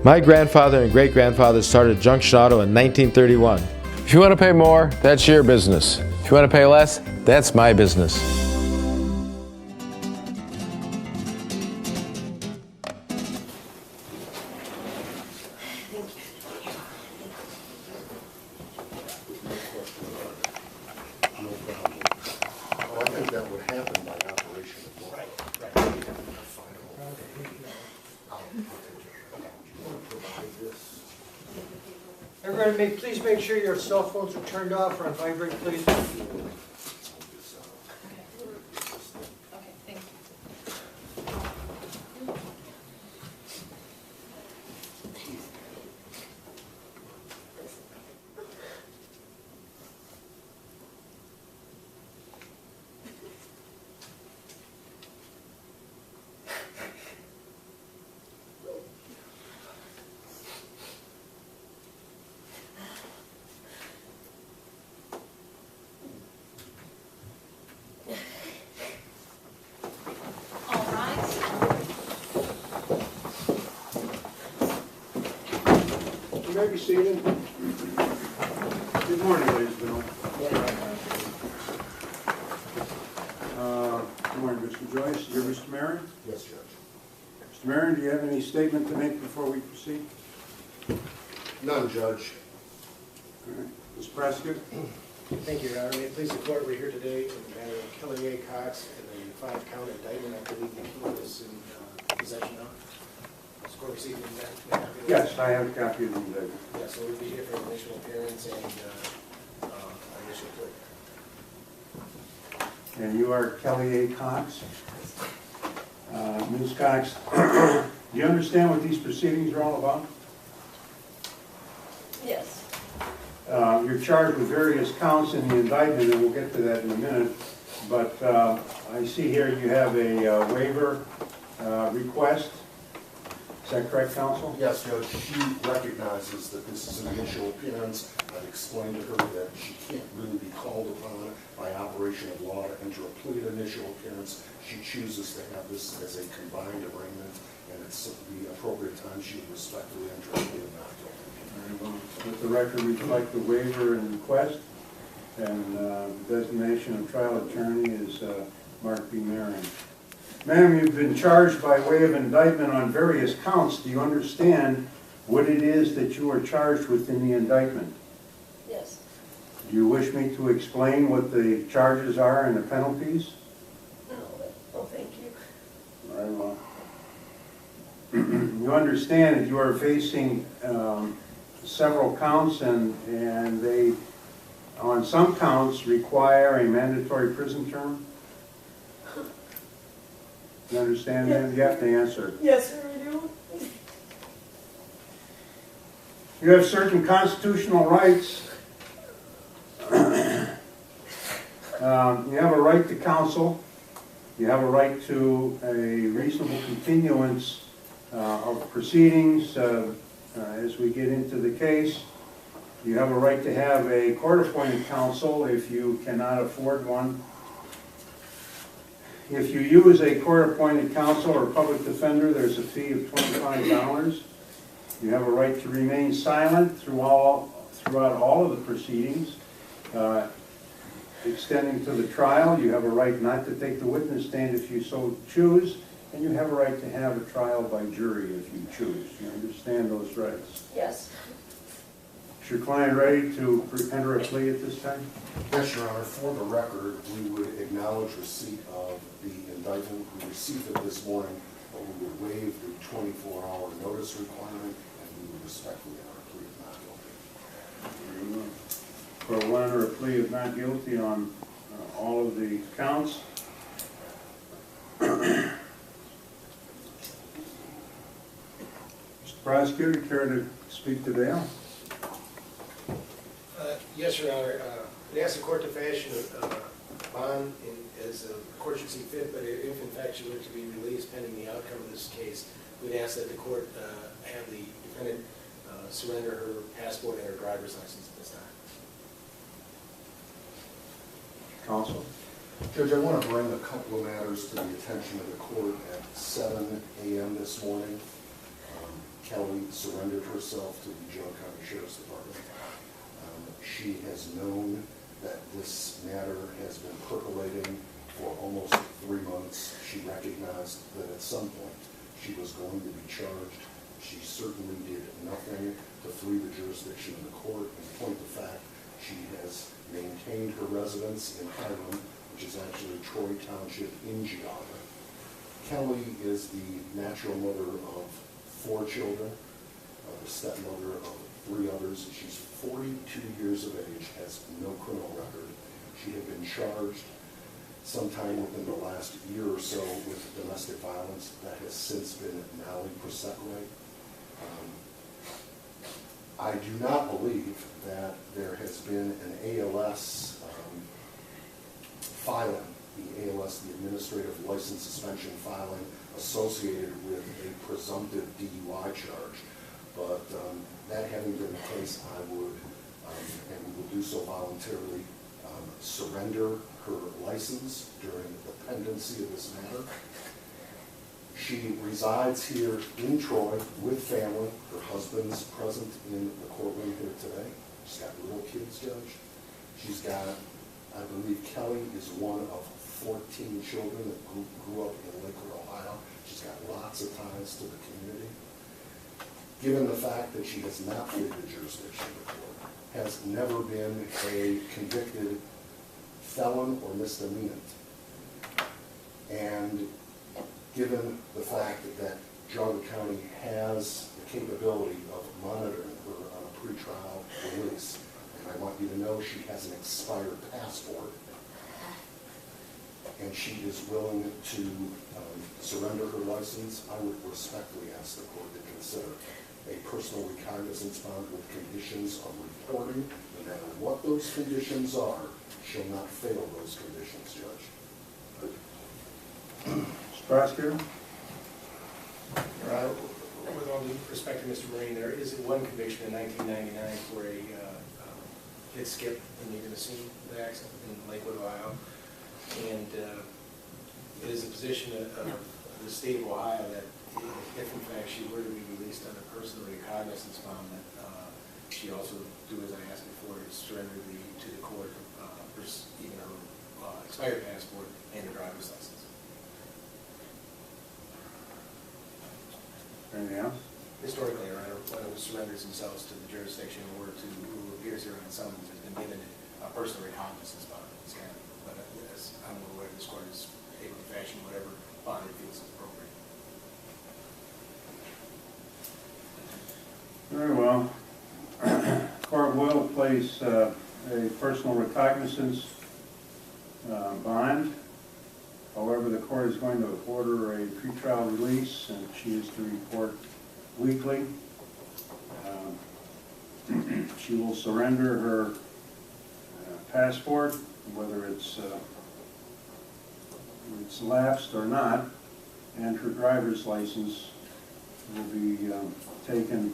My grandfather and great-grandfather started Junction Auto in 1931. If you want to pay more, that's your business. If you want to pay less, that's my business. I think that would happen by operation of law. Everyone, please make sure your cell phones are turned off or on vibrate, please. Okay, thank you. All rise. You may be seated. Good morning, ladies and gentlemen. Good morning, Mr. Joyce. You're Mr. Marion? Yes, Judge. Mr. Marion, do you have any statement to make before we proceed? None, Judge. All right. Mr. Prosecutor? Thank you, Your Honor. May it please the court, we're here today in the matter of Kelly A. Cox and the 5-count indictment. I believe the key is in possession of. Has the court received an indictment? Yes, I have a copy of the indictment. Yeah, so we'll be here for initial appearance and initial plea. And you are Kelly A. Cox? Ms. Cox, do you understand what these proceedings are all about? Yes. You're charged with various counts in the indictment, and we'll get to that in a minute. But I see here you have a waiver request. Is that correct, counsel? Yes, Judge. She recognizes that this is an initial appearance. I've explained to her that she can't really be called upon by operation of law to enter a plea at initial appearance. She chooses to have this as a combined arraignment, and it's the appropriate time she would respectfully enter a plea of not guilty. Very well. Let the record reflect the waiver and request, and the designation of trial attorney is Mark B. Marion. Ma'am, you've been charged by way of indictment on various counts. Do you understand what it is that you are charged with in the indictment? Yes. Do you wish me to explain what the charges are and the penalties? No, thank you. Very well. You understand that you are facing several counts, and they, on some counts, require a mandatory prison term? You understand that? You have to answer. Yes, sir, I do. You have certain constitutional rights. You have a right to counsel. You have a right to a reasonable continuance of proceedings as we get into the case. You have a right to have a court-appointed counsel if you cannot afford one. If you use a court-appointed counsel or public defender, there's a fee of $25. You have a right to remain silent throughout all of the proceedings, extending to the trial. You have a right not to take the witness stand if you so choose, and you have a right to have a trial by jury if you choose. You understand those rights? Yes. Is your client ready to enter a plea at this time? Yes, Your Honor. For the record, we would acknowledge receipt of the indictment. We received it this morning, but we would waive the 24-hour notice requirement, and we would respectfully enter a plea of not guilty. Court will enter a plea of not guilty on all of the counts. Mr. Prosecutor, care to speak to bail? Yes, Your Honor. We ask the court to fashion a bond as the court should see fit, but if in fact she were to be released pending the outcome of this case, we'd ask that the court have the defendant surrender her passport and her driver's license at this time. Counsel? Judge, I want to bring a couple of matters to the attention of the court at 7 a.m. this morning. Kelly surrendered herself to the Geauga County Sheriff's Department. She has known that this matter has been percolating for almost 3 months. She recognized that at some point she was going to be charged. She certainly did nothing to flee the jurisdiction of the court. In point of fact, she has maintained her residence in Highland, which is actually Troy Township in Geauga. Kelly is the natural mother of 4 children, the stepmother of 3 others. She's 42 years of age, has no criminal record. She had been charged sometime within the last year or so with domestic violence that has since been nolli prosequi. I do not believe that there has been an ALS filing, the ALS, the Administrative License Suspension filing associated with a presumptive DUI charge. But that having been the case, I would, and we will do so voluntarily, surrender her license during the pendency of this matter. She resides here in Troy with family. Her husband's present in the courtroom here today. She's got little kids, Judge. She's got, I believe Kelly is one of 14 children that grew up in Lakewood, Ohio. She's got lots of ties to the community. Given the fact that she has not fled the jurisdiction of the court, has never been a convicted felon or misdemeanant, and given the fact that Geauga County has the capability of monitoring her on a pretrial release, and I want you to know she has an expired passport, and she is willing to surrender her license, I would respectfully ask the court to consider a personal recognizance bond with conditions of reporting. No matter what those conditions are, she'll not fail those conditions, Judge. Mr. Prosecutor? Your Honor, with all due respect to Mr. Marine, there is one conviction in 1999 for a kid skip when you're going to see the accident in Lakewood, Ohio. And it is a position of the state of Ohio that if in fact she were to be released under personal recognizance bond, that she also do as I asked before, surrender to the court even her expired passport and her driver's license. Anything else? Historically, Your Honor, one who surrenders themselves to the jurisdiction or to who appears here on summons has been given a personal recognizance bond. But as I'm aware, this court is able to fashion whatever bond it feels is appropriate. Very well. Court will place a personal recognizance bond. However, the court is going to order a pretrial release, and she is to report weekly. She will surrender her passport, whether it's lapsed or not, and her driver's license will be taken